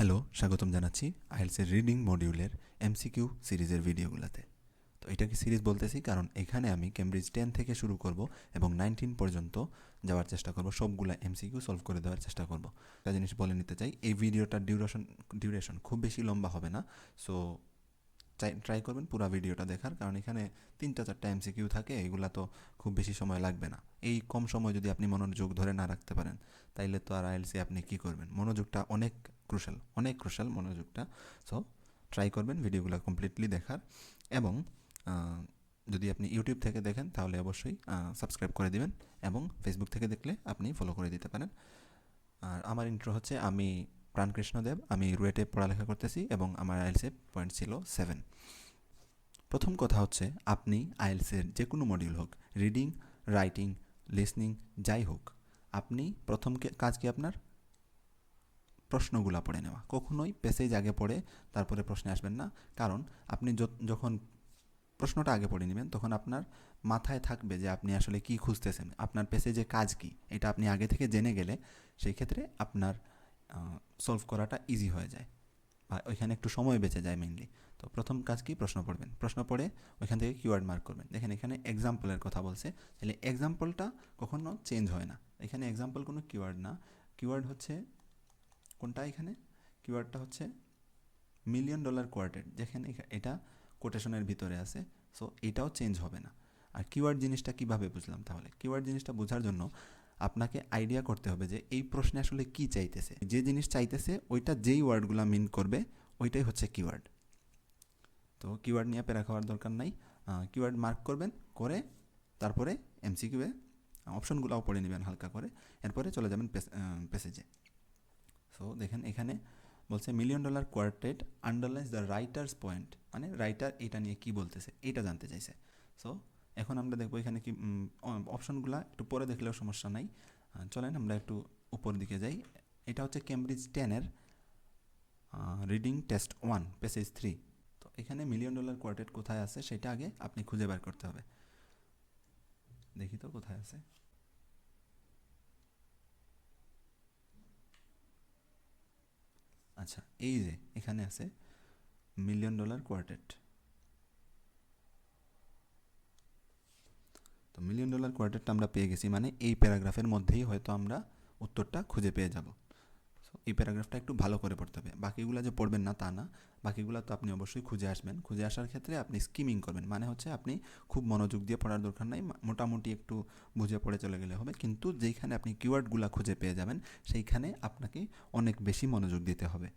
Hello, স্বাগতম জানাচ্ছি IELTS reading মডিউলের এমসিকিউ সিরিজের ভিডিওগুলোতে। তো এটাকে সিরিজ বলতেছি কারণ এখানে আমি কেমব্রিজ 10 থেকে শুরু করব এবং 19 পর্যন্ত যাওয়ার চেষ্টা করব, সবগুলা এমসিকিউ সলভ করে দেওয়ার চেষ্টা করব। একটা জিনিস বলে নিতে চাই, এই ভিডিওটার ডিউরেশন খুব বেশি লম্বা হবে না। সো ট্রাই করবেন পুরো ভিডিওটা দেখার, কারণ এখানে 3-4টা এমসিকিউ থাকে, এগুলা তো খুব বেশি সময় লাগবে না। এই কম সময় যদি আপনি মনোযোগ ধরে না রাখতে পারেন তাইলে তো আর আইএলসি আপনি কি করবেন। মনোযোগটা অনেক ক্রুশাল মনোযোগটা। সো ট্রাই করবেন ভিডিওগুলো কমপ্লিটলি দেখার, এবং যদি আপনি ইউটিউব থেকে দেখেন তাহলে অবশ্যই সাবস্ক্রাইব করে দিবেন, এবং ফেসবুক থেকে দেখলে আপনি ফলো করে দিতে পারেন। আর আমার ইন্ট্রো হচ্ছে, আমি প্রাণকৃষ্ণ দেব, আমি রুয়েটে পড়ালেখা করতেছি এবং আমার আইএলসের পয়েন্ট ছিল 7। প্রথম কথা হচ্ছে, আপনি আইএলসের যে কোনো মডিউল হোক, রিডিং, রাইটিং, লিসনিং, যাই হোক, আপনি প্রথম কাজ কি আপনার প্রশ্নগুলো পড়ে নেওয়া। কখনোই প্যাসেজ আগে পড়ে তারপরে প্রশ্নে আসবেন না, কারণ আপনি যখন প্রশ্নটা আগে পড়ে নেবেন তখন আপনার মাথায় থাকবে যে আপনি আসলে কি খুঁজতেছেন, আপনার প্যাসেজে কাজ কি, এটা আপনি আগে থেকে জেনে গেলে সেই ক্ষেত্রে আপনার সলভ করাটা ইজি হয়ে যায়, বা ওইখানে একটু সময় বেঁচে যায় মেইনলি। তো প্রথম কাজ কি, প্রশ্ন পড়বেন, প্রশ্ন পড়ে ওইখান থেকে কিওয়ার্ড মার্ক করবেন। দেখেন এখানে এক্সাম্পলের কথা বলছে, তাহলে এক্সাম্পলটা কখনো চেঞ্জ হয় না। এখানে এক্সাম্পল কোনো কিওয়ার্ড না, কিওয়ার্ড হচ্ছে কোনটা, এখানে কিওয়ার্ডটা হচ্ছে $1,000,000 কোয়ার্টেট, যেখানে এটা কোটেশনের ভিতরে আছে। সো এটাও চেঞ্জ হবে না। আর কিওয়ার্ড জিনিসটা কিভাবে বুঝলাম, তাহলে কিওয়ার্ড জিনিসটা বোঝার জন্য আপনাকে আইডিয়া করতে হবে যে এই প্রশ্নে আসলে কি চাইতেছে। যে জিনিস চাইতেছে ওইটা যেই ওয়ার্ডগুলো মিন করবে ওইটাই হচ্ছে কিওয়ার্ড। তো কিওয়ার্ড নিয়ে প্যারা খাওয়ার দরকার নাই, কিওয়ার্ড মার্ক করবেন, করে তারপরে এমসিকিউয়ে অপশনগুলোও পড়ে নেবেন হালকা করে, এরপরে চলে যাবেন প্যাসেজে। সো দেখেন এখানে বলছে $1,000,000 quartet underlines the writers point, মানে রাইটার এটা নিয়ে কি বলতেছে এটা জানতে চাইছে। সো এখন আমরা দেখবো এখানে কি অপশনগুলো একটু পরে দেখলেও সমস্যা নাই। চলেন আমরা একটু উপর দিকে যাই। এটা হচ্ছে কেমব্রিজ 10-এর রিডিং টেস্ট 1 পেসেজ 3। তো এখানে $1,000,000 কোয়ার্টেট কোথায় আছে সেটা আগে আপনি খুঁজে বের করতে হবে। দেখি তো কোথায় আছে। আচ্ছা, এই যে এখানে আছে $1,000,000 কোয়ার্টেট। তো $1,000,000 কোয়ার্টেটটা আমরা পেয়ে গেছি, মানে এই প্যারাগ্রাফের মধ্যেই হয়তো আমরা উত্তরটা খুঁজে পেয়ে যাব। সো এই প্যারাগ্রাফটা একটু ভালো করে পড়তে হবে, বাকিগুলো যে পড়বেন না তা না, বাকিগুলো তো আপনি অবশ্যই খুঁজে আসবেন। খুঁজে আসার ক্ষেত্রে আপনি স্কিমিং করবেন, মানে হচ্ছে আপনি খুব মনোযোগ দিয়ে পড়ার দরকার নাই, মোটামুটি একটু বুঝে পড়ে চলে গেলে হবে। কিন্তু যেইখানে আপনি কিওয়ার্ডগুলো খুঁজে পেয়ে যাবেন সেইখানে আপনাকে অনেক বেশি মনোযোগ দিতে হবে।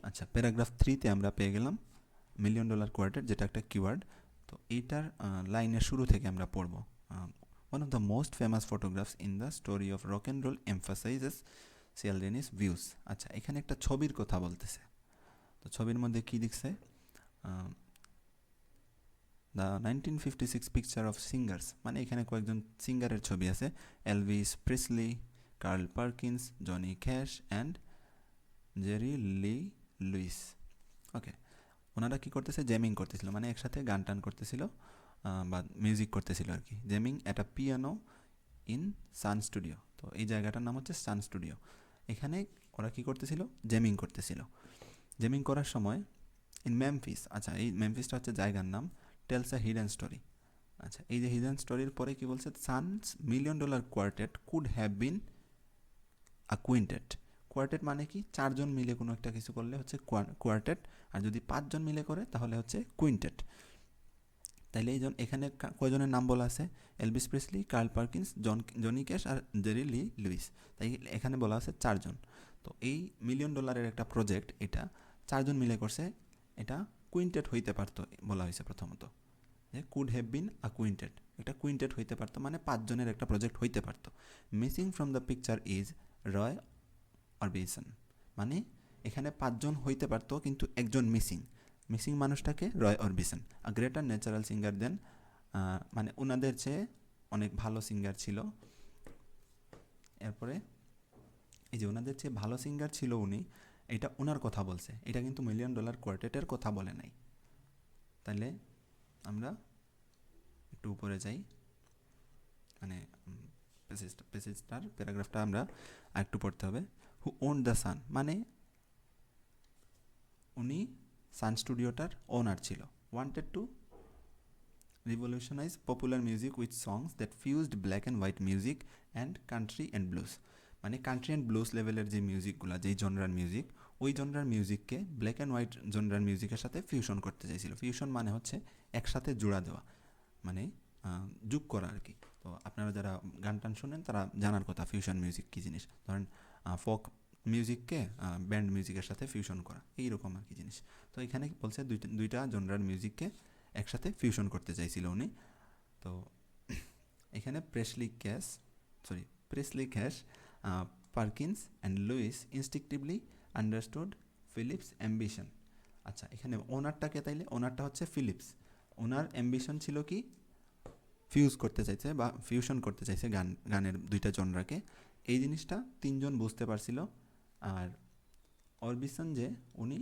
আচ্ছা, প্যারাগ্রাফ 3-তে আমরা পেয়ে গেলাম $1,000,000 কোয়ার্টেট, যেটা একটা কিওয়ার্ড। তো এইটার লাইনের শুরু থেকে আমরা পড়ব। One of the most famous photographs in the story of rock and roll emphasizes Cialdini's views. আচ্ছা, এখানে একটা ছবির কথা বলতেছে। তো ছবির মধ্যে কি দিচ্ছে, দ্য 1956 পিকচার অফ সিঙ্গার্স, মানে এখানে কয়েকজন সিঙ্গারের ছবি আছে, Elvis Presley, Carl Perkins, Johnny Cash and Jerry Lee Lewis. Okay, ওনারা কী করতেছে, জ্যামিং করতেছিল, মানে একসাথে গান টান করতেছিল বা মিউজিক করতেছিল আর কি। Jamming at a piano in Sun Studio. তো এই জায়গাটার নাম হচ্ছে সান স্টুডিও। এখানে ওরা কী করতেছিল, জ্যামিং করতেছিল। জ্যামিং করার সময় ইন মেমফিস, আচ্ছা এই মেমফিসটা হচ্ছে জায়গার নাম, টেলস আ হিডেন স্টোরি। আচ্ছা, এই যে হিডেন স্টোরির পরে কি বলছে, Sun's $1,000,000 quartet could have been acquainted. Quartet মানে কি, 4জন মিলে কোনো একটা কিছু করলে হচ্ছে কোয়ার্টেট, আর যদি 5জন মিলে করে তাহলে হচ্ছে কুইন্টেট। তাইলে এই এখানে কয়জনের নাম বলা আছে, Elvis Presley, Carl Perkins, Johnny Cash আর জেরি লি লুইস। তাই এখানে বলা আছে 4জন। তো এই $1,000,000 একটা প্রজেক্ট, এটা 4জন মিলে করছে, এটা কুইন্টেট হইতে পারতো বলা হয়েছে প্রথমত, যে কুড হ্যাভ বিন আ কুইন্টেট, এটা কুইন্টেট হইতে পারতো, মানে 5জনের একটা প্রজেক্ট হইতে পারতো। Missing from the picture is Roy Orbison, মানে এখানে 5জন হইতে পারতো কিন্তু একজন মিসিং। মিসিং মানুষটাকে রয় অরবিসন, আ গ্রেটার ন্যাচারাল সিঙ্গার দেন, মানে ওনাদের চেয়ে অনেক ভালো সিঙ্গার ছিল। এরপরে এই যে ওনাদের চেয়ে ভালো সিঙ্গার ছিল উনি, এটা ওনার কথা বলছে, এটা কিন্তু $1,000,000 কোয়ার্টেটের কথা বলে নাই। তাহলে আমরা একটু উপরে যাই, মানে প্যাসেজটার প্যারাগ্রাফটা আমরা আরেকটু পড়তে হবে। হু ওন দ্য সান, মানে উনি সান স্টুডিওটার ওনার ছিল। Wanted to revolutionize popular music with songs that fused black and white music and country and blues. মানে কান্ট্রি অ্যান্ড ব্লুজ লেভেলের যে মিউজিকগুলো, যেই জনরার মিউজিক, ওই জনরার মিউজিককে ব্ল্যাক অ্যান্ড হোয়াইট জনরার মিউজিকের সাথে ফিউশন করতে চাইছিল। ফিউশন মানে হচ্ছে একসাথে জোড়া দেওয়া, মানে যোগ করা আর কি। তো আপনারা যারা গান টান শোনেন তারা জানার কথা ফিউশন মিউজিক কী জিনিস। ধরেন ফোক মিউজিককে ব্যান্ড মিউজিকের সাথে ফিউশন করা, এইরকম আর কি জিনিস। তো এখানে বলছে দুইটা জনরার মিউজিককে একসাথে ফিউশন করতে চাইছিল উনি। তো এখানে Presley Cash, Perkins and Lewis instinctively understood Phillips ambition. আচ্ছা, এখানে ওনারটাকে তাইলে ওনারটা হচ্ছে ফিলিপস। ওনার অ্যাম্বিশন ছিল কি, ফিউশন করতে চাইছে গানের দুইটা জনরাকে। এই জিনিসটা তিনজন বুঝতে পারছিল। আর অরবিসন যে উনি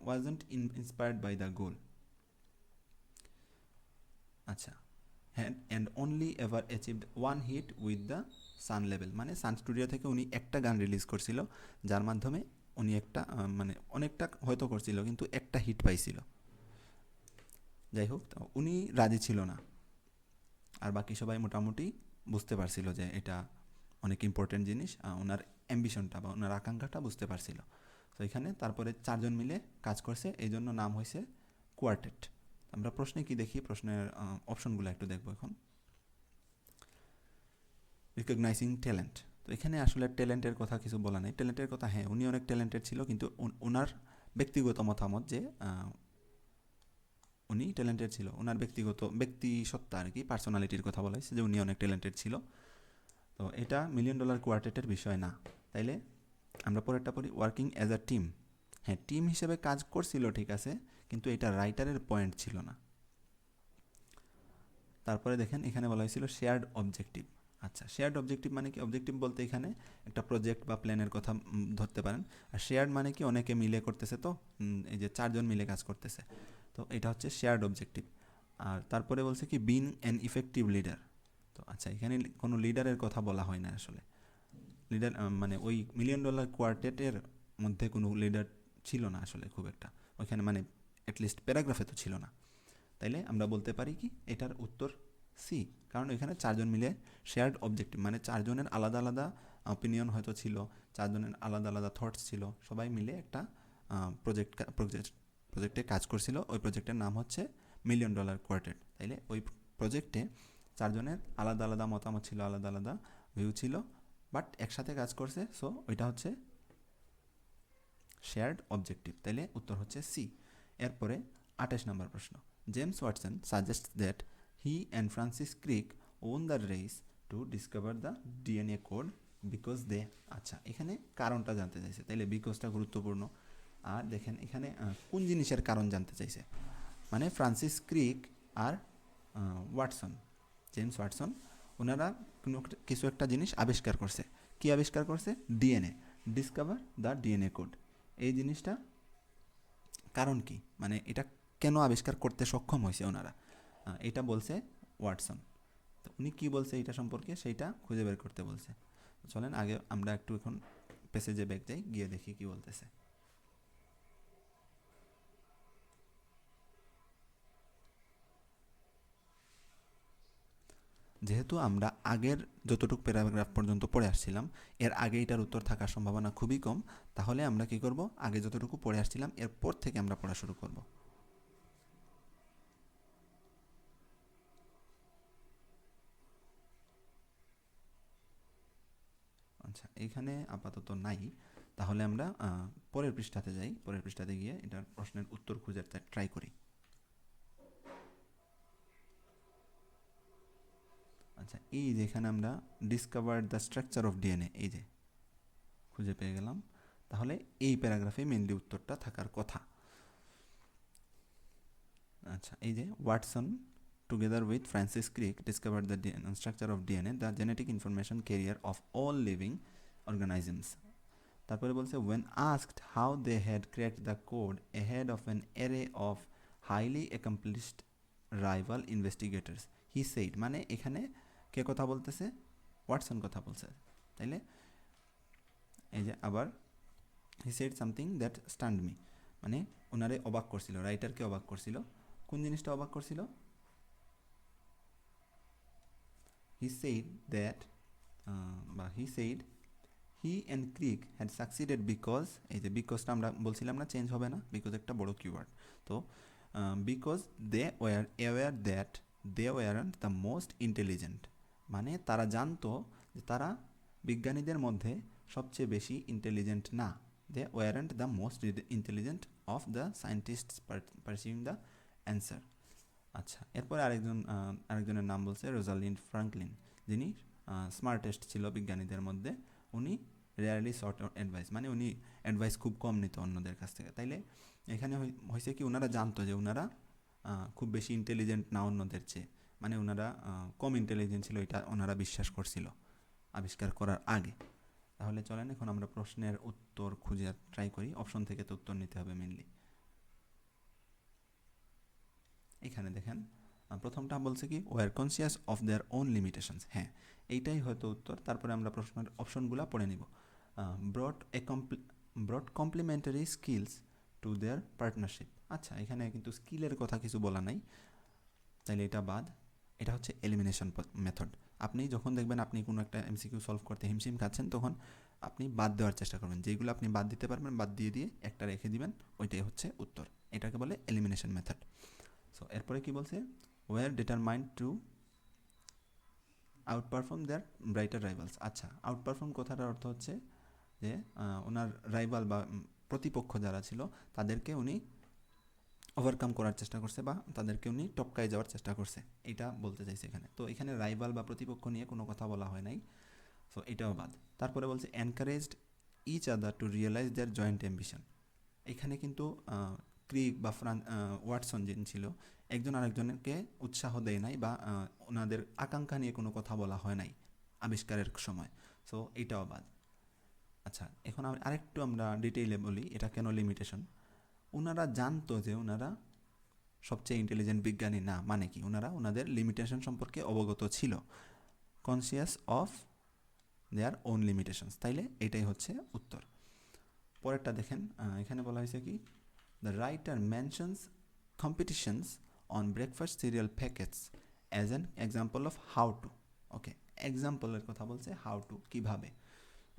wasn't inspired by the goal. আচ্ছা, and only ever achieved one hit with the Sun লেভেল। মানে সান স্টুডিও থেকে উনি একটা গান রিলিজ করছিল, যার মাধ্যমে উনি একটা মানে অনেকটা হয়তো করছিল, কিন্তু একটা হিট পাইছিল। যাই হোক, উনি রাজি ছিল না, আর বাকি সবাই মোটামুটি বুঝতে পারছিল যে এটা অনেক ইম্পর্টেন্ট জিনিস। ওনার অ্যাম্বিশনটা বা ওনার আকাঙ্ক্ষাটা বুঝতে পারছিল। তো এখানে তারপরে চারজন মিলে কাজ করছে, এই জন্য নাম হয়েছে কোয়ার্টেট। আমরা প্রশ্নে কি দেখি, প্রশ্নের অপশনগুলো একটু দেখবো এখন। Recognising talent. তো এখানে আসলে ট্যালেন্টের কথা কিছু বলা নেই। ট্যালেন্টের কথা, হ্যাঁ উনি অনেক ট্যালেন্টেড ছিল, কিন্তু ওনার ব্যক্তিগত মতামত যে উনি ট্যালেন্টেড ছিল, ওনার ব্যক্তি সত্তা আর কি, পার্সোনালিটির কথা বলা হয়েছে যে উনি অনেক ট্যালেন্টেড ছিল। তো এটা $1 মিলিয়ন কোয়ার্টেটের বিষয় না। তাইলে আমরা পরেরটা পড়ি, ওয়ার্কিং অ্যাজ আ টিম। হ্যাঁ, টিম হিসেবে কাজ করছিল ঠিক আছে, কিন্তু এটা রাইটারের পয়েন্ট ছিল না। তারপরে দেখেন এখানে বলা হয়েছিল শেয়ার্ড অবজেক্টিভ। আচ্ছা, শেয়ার্ড অবজেক্টিভ মানে কি? অবজেক্টিভ বলতে এখানে একটা প্রজেক্ট বা প্ল্যানের কথা ধরতে পারেন। আর শেয়ার্ড মানে কি, অনেকে মিলে করতেছে, তো এই যে চারজন মিলে কাজ করতেছে, তো এটা হচ্ছে শেয়ার্ড অবজেক্টিভ। আর তারপরে বলছে কি, বিং অ্যান ইফেক্টিভ লিডার। তো আচ্ছা, এখানে কোনো লিডারের কথা বলা হয় না আসলে। লিডার মানে ওই $1 মিলিয়ন কোয়ার্টেটের মধ্যে কোনো লিডার ছিল না আসলে খুব একটা ওইখানে, মানে অ্যাটলিস্ট প্যারাগ্রাফে তো ছিল না। তাইলে আমরা বলতে পারি কি, এটার উত্তর সি, কারণ এখানে চারজন মিলে শেয়ার্ড অবজেক্টিভ, মানে চারজনের আলাদা আলাদা অপিনিয়ন হয়তো ছিল, চারজনের আলাদা আলাদা থটস ছিল, সবাই মিলে একটা প্রজেক্টে কাজ করছিল। ওই প্রজেক্টের নাম হচ্ছে $1 মিলিয়ন কোয়ার্টেট। তাইলে ওই প্রজেক্টে চারজনের আলাদা আলাদা মতামত ছিল, আলাদা আলাদা ভিউ ছিল, বাট একসাথে কাজ করছে, সো ওইটা হচ্ছে শেয়ার্ড অবজেক্টিভ। তাইলে উত্তর হচ্ছে সি। এরপরে 28 নম্বর প্রশ্ন, James Watson suggest that he and Francis Crick won the race to discover the DNA code because they. আচ্ছা, এখানে কারণটা জানতে চাইছে, তাইলে বিকজটা গুরুত্বপূর্ণ। আর দেখেন এখানে কোন জিনিসের কারণ জানতে চাইছে, মানে ফ্রান্সিস ক্রিক আর জেমস ওয়াটসন, ওনারা কিছু একটা জিনিস আবিষ্কার করছে। কি আবিষ্কার করছে? DNA, discover the DNA code. এই জিনিসটা কারণ কি, মানে এটা কেন আবিষ্কার করতে সক্ষম হয়েছে ওনারা, এটা বলছে ওয়াটসন। তো উনি কী বলছে এটা সম্পর্কে, সেইটা খুঁজে বের করতে বলছে। চলেন আগে আমরা একটু এখন প্যাসেজে ব্যাক যাই, গিয়ে দেখি কি বলতেছে। যেহেতু আমরা আগের যতটুকু প্যারাগ্রাফ পর্যন্ত পড়ে আসছিলাম, এর আগে এটার উত্তর থাকার সম্ভাবনা খুবই কম, তাহলে আমরা কি করব, আগে যতটুকু পড়ে আসছিলাম এরপর থেকে আমরা পড়া শুরু করব। আচ্ছা, এইখানে আপাতত নাই, তাহলে আমরা পরের পৃষ্ঠাতে যাই। পরের পৃষ্ঠাতে গিয়ে এটার প্রশ্নের উত্তর খুঁজে ট্রাই করি। আচ্ছা, এই যেখানে আমরা discover the structure of DNA, এই যে খুঁজে পেয়ে গেলাম, তাহলে এই প্যারাগ্রাফে মেনলি উত্তরটা থাকার কথা। আচ্ছা, এই যে Watson together with Francis Crick discovered the structure of DNA, the genetic information carrier of all living organisms. তারপরে বলছে when asked how they had cracked the code ahead of an array of highly accomplished rival investigators, he said, মানে এখানে কে কথা বলতেছে? Watson কথা বলছে। তাইলে এই যে আবার he said something that stand me, মানে ওনারে অবাক করছিল, রাইটারকে অবাক করছিল। কোন জিনিসটা অবাক করছিল? হি সেইড দ্যাট বা he said he and ক্রিক had succeeded because, এই যে বিকজটা আমরা বলছিলাম না চেঞ্জ হবে না, বিকজ একটা বড় কিওয়ার্ড। তো because they were aware that they weren't the most intelligent, মানে তারা জানতো যে তারা বিজ্ঞানীদের মধ্যে সবচেয়ে বেশি ইন্টেলিজেন্ট না। They weren't the most intelligent of the scientists pursuing the answer. আচ্ছা, এরপরে আরেকজনের নাম বলছে রোজালিন্ড ফ্রাঙ্কলিন, যিনি স্মার্টেস্ট ছিল বিজ্ঞানীদের মধ্যে। উনি রেয়ারলি শর্ট অ্যাডভাইস, মানে উনি অ্যাডভাইস খুব কম নিত অন্যদের কাছ থেকে। তাইলে এখানে হয়েছে কি, ওনারা জানতো যে ওনারা খুব বেশি ইন্টেলিজেন্ট না অন্যদের চেয়ে, মানে ওনারা কম ইন্টেলিজেন্ট ছিল, এটা ওনারা বিশ্বাস করছিল আবিষ্কার করার আগে। তাহলে চলেন এখন আমরা প্রশ্নের উত্তর খুঁজে ট্রাই করি। অপশন থেকে তো উত্তর নিতে হবে মেনলি। এখানে দেখেন প্রথমটা বলছে কি, were conscious of their own limitations. হ্যাঁ, এইটাই হয়তো উত্তর। তারপরে আমরা প্রশ্নের অপশনগুলো পড়ে নিব। Broad complementary skills to their partnership. আচ্ছা, এখানে কিন্তু স্কিলের কথা কিছু বলা নাই, তাইলে এটা বাদ। এটা হচ্ছে এলিমিনেশন মেথড। আপনি যখন দেখবেন আপনি কোনো একটা এমসিকিউ সলভ করতে হিমশিম খাচ্ছেন, তখন আপনি বাদ দেওয়ার চেষ্টা করবেন। যেগুলো আপনি বাদ দিতে পারবেন বাদ দিয়ে একটা রেখে দিবেন, ওইটাই হচ্ছে উত্তর। এটাকে বলে এলিমিনেশন মেথড। সো এরপরে কি বলছে, were determined to outperform their brighter rivals. আচ্ছা, আউট পারফর্ম কথাটার অর্থ হচ্ছে যে ওনার রাইভাল বা প্রতিপক্ষ যারা ছিল তাদেরকে উনি ওভারকাম করার চেষ্টা করছে, বা তাদেরকে উনি টপকায় যাওয়ার চেষ্টা করছে, এটা বলতে চাইছে এখানে। তো এখানে রাইভাল বা প্রতিপক্ষ নিয়ে কোনো কথা বলা হয় নাই, সো এটাও বাদ। তারপরে বলছে encouraged each other to realize their joint ambition. এখানে কিন্তু ক্রিক বা ওয়াটসন যিনি ছিল, একজন আরেকজনকে উৎসাহ দেয় নাই, বা ওনাদের আকাঙ্ক্ষা নিয়ে কোনো কথা বলা হয় নাই আবিষ্কারের সময়, সো এইটাও বাদ। আচ্ছা, এখন আরেকটু আমরা ডিটেইলে বলি এটা কেন লিমিটেশন। ওনারা জানতো যে ওনারা সবচেয়ে ইন্টেলিজেন্ট বিজ্ঞানী না, মানে কি ওনাদের লিমিটেশন সম্পর্কে অবগত ছিল, conscious of their own limitations. তাইলে এটাই হচ্ছে উত্তর। পরেরটা দেখেন, এখানে বলা হয়েছে কি, the writer mentions competitions on breakfast cereal packets as an example of how to. Okay, এক্সাম্পলের কথা বলছে, হাউ টু কীভাবে।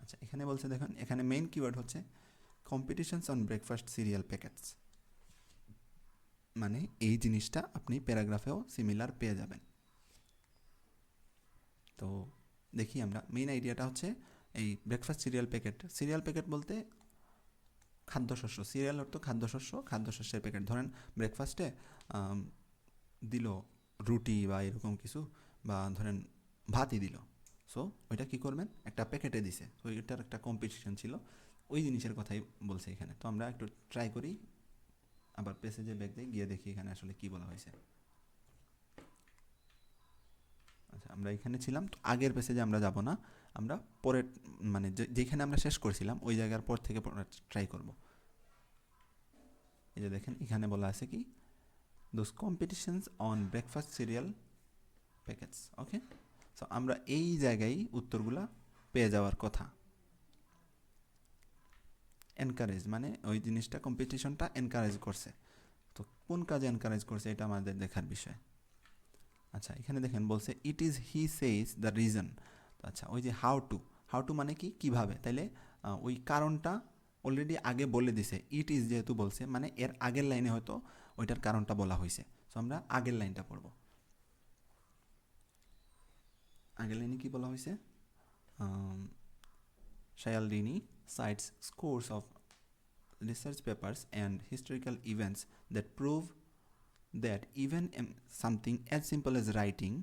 আচ্ছা, এখানে বলছে দেখেন, এখানে মেইন কিওয়ার্ড হচ্ছে competitions on breakfast cereal packets, মানে এই জিনিসটা আপনি প্যারাগ্রাফেও সিমিলার পেয়ে যাবেন। তো দেখি আমরা, মেইন আইডিয়াটা হচ্ছে এই ব্রেকফাস্ট সিরিয়াল প্যাকেট বলতে খাদ্যশস্য, সিরিয়াল অর্থ খাদ্যশস্য, খাদ্যশস্যের প্যাকেট। ধরেন ব্রেকফাস্টে দিল রুটি বা এরকম কিছু, বা ধরেন ভাতই দিল, সো ওইটা কী করবেন, একটা প্যাকেটে দিছে, তো এটার একটা কম্পিটিশন ছিল, ওই জিনিসের কথাই বলছে এখানে। তো আমরা একটু ট্রাই করি, আবার পেসেজে ব্যাক দিয়ে গিয়ে দেখি এখানে আসলে কী বলা হয়েছে। আচ্ছা, আমরা এখানে ছিলাম, তো আগের পেসেজে আমরা যাব না, আমরা পরের মানে যেখানে আমরা শেষ করছিলাম ওই জায়গার পর থেকে ট্রাই করব। এই যে দেখেন, এখানে বলা আছে কি, those competitions on breakfast cereal packets. Okay, so আমরা এই জায়গায় উত্তরগুলা পেয়ে যাওয়ার কথা। এনকারেজ মানে ওই জিনিসটা, কম্পিটিশনটা এনকারেজ করছে, তো কোন কাজে এনকারেজ করছে এটা আমাদের দেখার বিষয়। আচ্ছা, এখানে দেখেন বলছে it is he সেইজ the reason. আচ্ছা, ওই যে হাউ টু মানে কি, কীভাবে, তাইলে ওই কারণটা অলরেডি আগে বলে দিছে। ইট ইজ যেহেতু বলছে, মানে এর আগের লাইনে হয়তো ওইটার কারণটা বলা হয়েছে। সো আমরা আগের লাইনটা পড়ব। আগের লাইনে কী বলা হয়েছে, শায়ালডিনি cites scores of research papers and historical events that prove that even something as simple as writing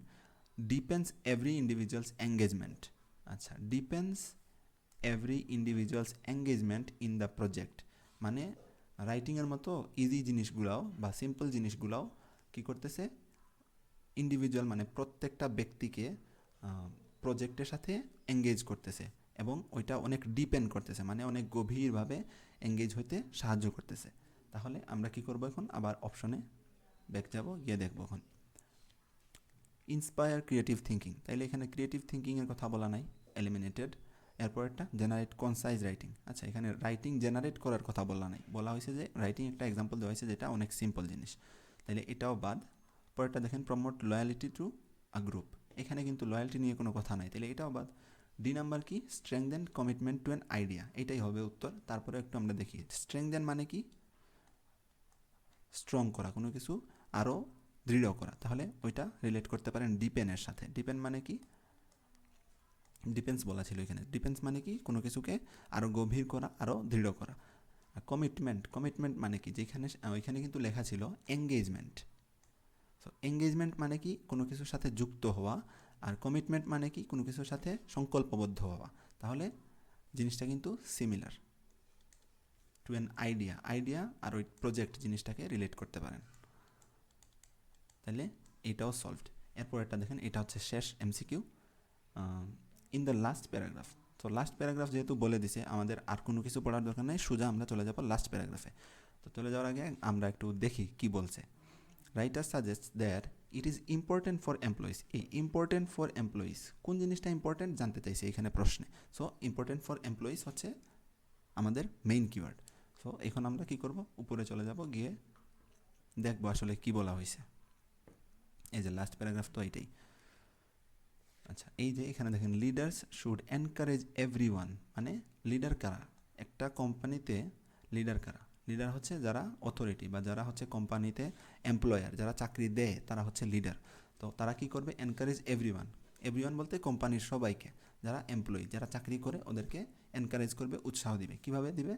depends every individual's engagement. আচ্ছা, depends every individual's engagement in the project, মানে রাইটিংয়ের মতো ইজি জিনিসগুলাও বা সিম্পল জিনিসগুলাও কী করতেছে, ইন্ডিভিজুয়াল মানে প্রত্যেকটা ব্যক্তিকে প্রজেক্টের সাথে এঙ্গেজ করতেছে, এবং ওইটা অনেক ডিপেন্ড করতেছে, মানে অনেক গভীরভাবে এঙ্গেজ হইতে সাহায্য করতেছে। তাহলে আমরা কি করব, এখন আবার অপশনে ব্যাক যাব, গিয়ে দেখব এখন ইন্সপায়ার ক্রিয়েটিভ থিঙ্কিং। তাইলে এখানে ক্রিয়েটিভ থিঙ্কিংয়ের কথা বলা নাই, এলিমিনেটেড। এরপরেরটা জেনারেট কনসাইজ রাইটিং। আচ্ছা, এখানে রাইটিং জেনারেট করার কথা বলা নাই, বলা হয়েছে যে রাইটিং একটা এক্সাম্পল দেওয়া হয়েছে যেটা অনেক সিম্পল জিনিস, তাহলে এটাও বাদ। পরেরটা দেখেন promote loyalty to a group, এখানে কিন্তু লয়ালিটি নিয়ে কোনো কথা নাই, তাহলে এটাও বাদ। ডি নাম্বার কি strengthen commitment to an idea, এটাই হবে উত্তর। তারপরে একটু আমরা দেখি স্ট্রেংথেন মানে কি, স্ট্রং করা, কোনো কিছু আরও দৃঢ় করা, তাহলে ওইটা রিলেট করতে পারেন ডিপেনের সাথে। ডিপেন মানে কি, ডিপেন্স বলা ছিল এখানে, ডিপেন্স মানে কি কোনো কিছুকে আরও গভীর করা, আরও দৃঢ় করা। আর কমিটমেন্ট, কমিটমেন্ট মানে কি, যেখানে ওইখানে কিন্তু লেখা ছিল এঙ্গেজমেন্ট। সো এঙ্গেজমেন্ট মানে কি কোনো কিছুর সাথে যুক্ত হওয়া, আর কমিটমেন্ট মানে কি কোনো কিছুর সাথে সংকল্পবদ্ধ হওয়া, তাহলে জিনিসটা কিন্তু similar. To an idea, idea আর ওই প্রজেক্ট জিনিসটাকে রিলেট করতে পারেন, তাহলে এটাও সলভড। এরপর এটা দেখেন, এটা হচ্ছে শেষ MCQ. In the last paragraph, তো লাস্ট প্যারাগ্রাফ যেহেতু বলে দিছে আমাদের আর কোনো কিছু পড়ার দরকার নেই, সোজা আমরা চলে যাবো লাস্ট প্যারাগ্রাফে। তো চলে যাওয়ার আগে আমরা একটু দেখি কি বলছে। Writer suggest that it is important for employees, এই ইম্পর্টেন্ট ফর এমপ্লয়িজ কোন জিনিসটা ইম্পর্টেন্ট জানতে চাইছে এখানে প্রশ্নে। সো ইম্পর্টেন্ট ফর এমপ্লয়িজ হচ্ছে আমাদের মেইন কিওয়ার্ড। সো এখন আমরা কি করব, উপরে চলে যাব, গিয়ে দেখবো আসলে কি বলা হয়েছে। এই যে লাস্ট প্যারাগ্রাফ তো এইটাই। আচ্ছা, এই যে এখানে দেখেন লিডার্স শুড এনকারেজ এভরিওয়ান, মানে লিডার কারা একটা কোম্পানিতে, লিডার কারা, লিডার হচ্ছে যারা অথরিটি বা যারা হচ্ছে কোম্পানিতে এমপ্লয়ার, যারা চাকরি দেয় তারা হচ্ছে লিডার। তো তারা কি করবে, এনকারেজ এভরিওয়ান, এভরিওয়ান বলতে কোম্পানির সবাইকে, যারা এমপ্লয়ি যারা চাকরি করে ওদেরকে এনকারেজ করবে, উৎসাহ দিবে। কিভাবে দিবে,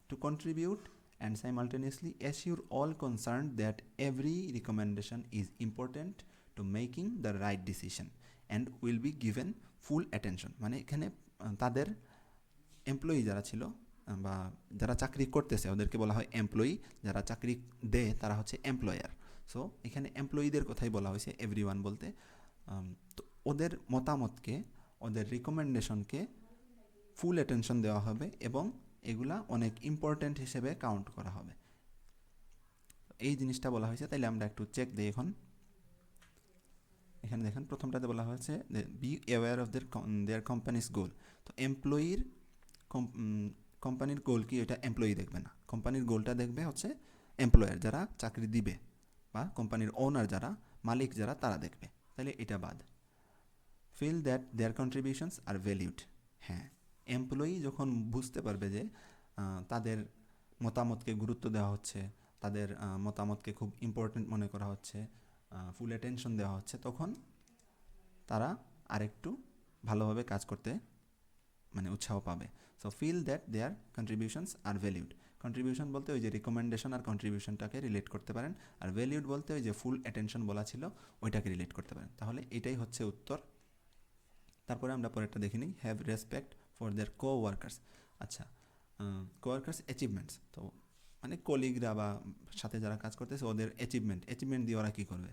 two contribute and simultaneously assure all concern that every recommendation is important to making the right decision and will be given full attention, মানে এখানে তাদের এমপ্লয়ি যারা ছিল বা যারা চাকরি করতেছে ওদেরকে বলা হয় এমপ্লয়ি, যারা চাকরি দেয় তারা হচ্ছে এমপ্লয়ার। সো এখানে এমপ্লয়িদের কথাই বলা হয়েছে এভরিওয়ান বলতে। তো ওদের মতামতকে, ওদের রিকমেন্ডেশনকে ফুল অ্যাটেনশন দেওয়া হবে এবং এগুলা অনেক ইম্পর্ট্যান্ট হিসেবে কাউন্ট করা হবে, এই জিনিসটা বলা হয়েছে। তাইলে আমরা একটু চেক দিই এখন। এখানে দেখেন প্রথমটাতে বলা হয়েছে be aware of their company's goal. তো এমপ্লয়ির কোম্পানির গোল কি, এটা এমপ্লয়ি দেখবে না, কোম্পানির গোলটা দেখবে হচ্ছে এমপ্লয়ার যারা চাকরি দিবে বা কোম্পানির ওনার যারা, মালিক যারা, তারা দেখবে, তাহলে এটা বাদ। Feel that their contributions are valued, হ্যাঁ এমপ্লয়ি যখন বুঝতে পারবে যে তাদের মতামতকে গুরুত্ব দেওয়া হচ্ছে, তাদের মতামতকে খুব ইম্পর্ট্যান্ট মনে করা হচ্ছে, ফুল অ্যাটেনশন দেওয়া হচ্ছে, তখন তারা আরেকটু ভালোভাবে কাজ করতে মানে উৎসাহ পাবে। So feel that their contributions are valued, contribution বলতে ওই যে রিকমেন্ডেশন আর কন্ট্রিবিউশনটাকে রিলেট করতে পারেন, আর ভ্যালিউড বলতে ওই যে ফুল অ্যাটেনশন বলা ছিল ওইটাকে রিলেট করতে পারেন, তাহলে এটাই হচ্ছে উত্তর। তারপরে আমরা পরেরটা দেখে নিই, have respect for their co workers. আচ্ছা, কো ওয়ার্কার্স অ্যাচিভমেন্টস, তো মানে কলিগরা বা সাথে যারা কাজ করতেছে ওদের অ্যাচিভমেন্ট দিয়ে ওরা কী করবে,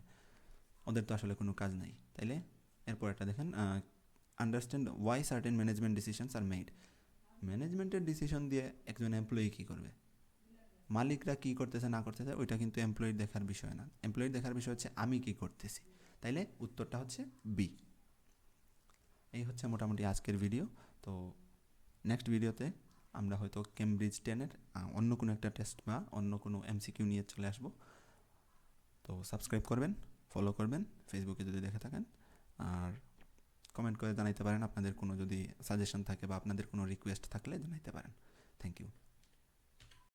ওদের তো আসলে কোনো কাজ নাই, তাইলে এরপর একটা দেখেন understand why certain management decisions are made. ম্যানেজমেন্টের ডিসিশন দিয়ে একজন এমপ্লয়ি কী করবে, মালিকরা কী করতেছে না করতেছে ওইটা কিন্তু এমপ্লয়ির দেখার বিষয় না, এমপ্লয়ির দেখার বিষয় হচ্ছে আমি কী করতেছি, তাইলে উত্তরটা হচ্ছে বি। এই হচ্ছে মোটামুটি আজকের ভিডিও। তো নেক্সট ভিডিওতে আমরা হয়তো কেমব্রিজ 10-এর অন্য কোনো একটা টেস্ট বা অন্য কোনো এমসিকিউ নিয়ে চলে আসব। তো সাবস্ক্রাইব করবেন, ফলো করবেন ফেসবুকে যদি দেখে থাকেন, আর কমেন্ট করে জানাইতে পারেন আপনাদের কোনো যদি সাজেশন থাকে বা আপনাদের কোনো রিকোয়েস্ট থাকলে জানাইতে পারেন। Thank you.